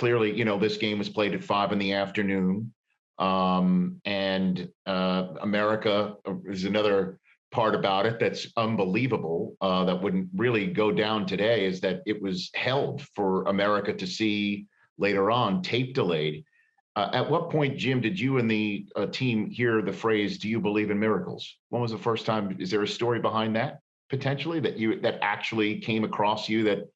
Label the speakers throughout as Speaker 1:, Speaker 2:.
Speaker 1: clearly, this game was played at 5 p.m. And America is another part about it that's unbelievable, that wouldn't really go down today, is that it was held for America to see later on, tape delayed. At what point, Jim, did you and the team hear the phrase, "Do you believe in miracles"? When was the first time? Is there a story behind that, potentially, that actually came across you, that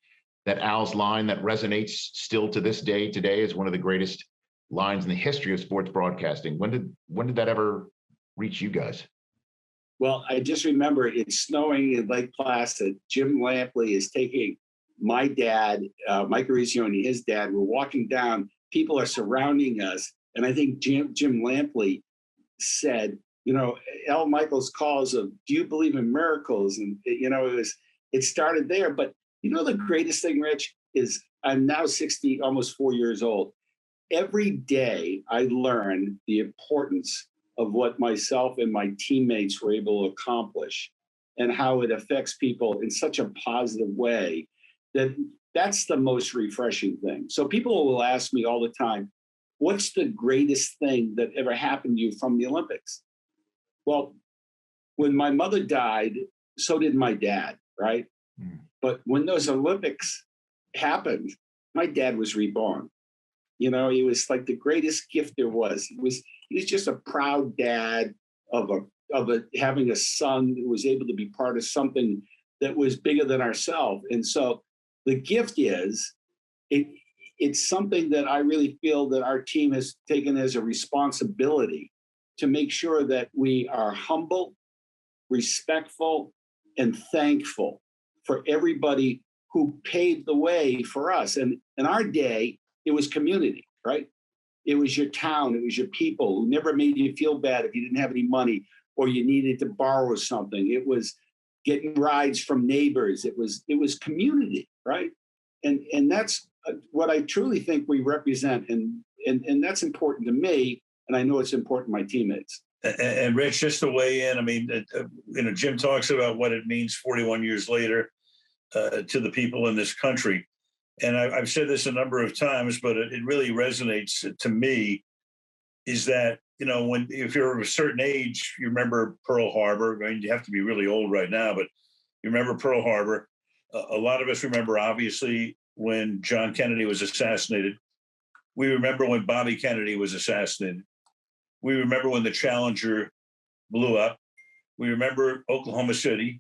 Speaker 1: Al's line that resonates still to this day today as one of the greatest lines in the history of sports broadcasting? When did that ever reach you guys?
Speaker 2: Well, I just remember it's snowing in Lake Placid. Jim Lampley is taking my dad, Mike Arizioni, his dad. We're walking down. People are surrounding us. And I think Jim Lampley said, Al Michaels calls of, "Do you believe in miracles?" And, it started there. But, the greatest thing, Rich, is I'm now 60, almost 4 years old. Every day I learn the importance of what myself and my teammates were able to accomplish and how it affects people in such a positive way that's the most refreshing thing. So people will ask me all the time, what's the greatest thing that ever happened to you from the Olympics? Well, when my mother died, so did my dad, right? Mm. But when those Olympics happened, my dad was reborn. He was like the greatest gift there was. He was just a proud dad of having a son who was able to be part of something that was bigger than ourselves. And so the gift is, it's something that I really feel that our team has taken as a responsibility to make sure that we are humble, respectful, and thankful for everybody who paved the way for us. And in our day, it was community, right? It was your town, it was your people who never made you feel bad if you didn't have any money or you needed to borrow something. It was getting rides from neighbors. It was community, right? And that's what I truly think we represent, and that's important to me, and I know it's important to my teammates.
Speaker 3: And Rich, just to weigh in, I mean, Jim talks about what it means 41 years later to the people in this country. And I've said this a number of times, but it really resonates to me, is that, if you're of a certain age, you remember Pearl Harbor. I mean, you have to be really old right now, but you remember Pearl Harbor. A lot of us remember, obviously, when John Kennedy was assassinated. We remember when Bobby Kennedy was assassinated. We remember when the Challenger blew up. We remember Oklahoma City.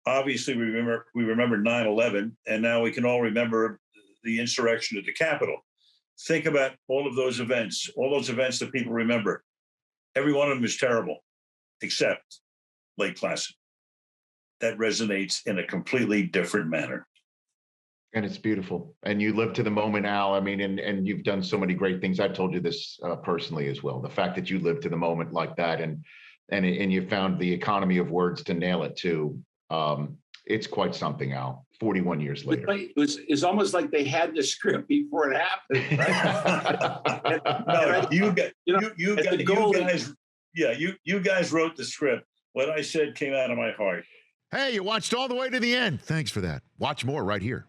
Speaker 3: Obviously, we remember 9/11, and now we can all remember the insurrection at the Capitol. Think about all those events that people remember. Every one of them is terrible, except Lake Placid. That resonates in a completely different manner.
Speaker 1: And it's beautiful. And you live to the moment, Al. I mean, and you've done so many great things. I've told you this personally as well. The fact that you live to the moment like that, and you found the economy of words to nail it too. It's quite something, Al. 41 years later,
Speaker 2: it's almost like they had the script before it happened. Right?
Speaker 3: You guys wrote the script. What I said came out of my heart.
Speaker 4: Hey, you watched all the way to the end. Thanks for that. Watch more right here.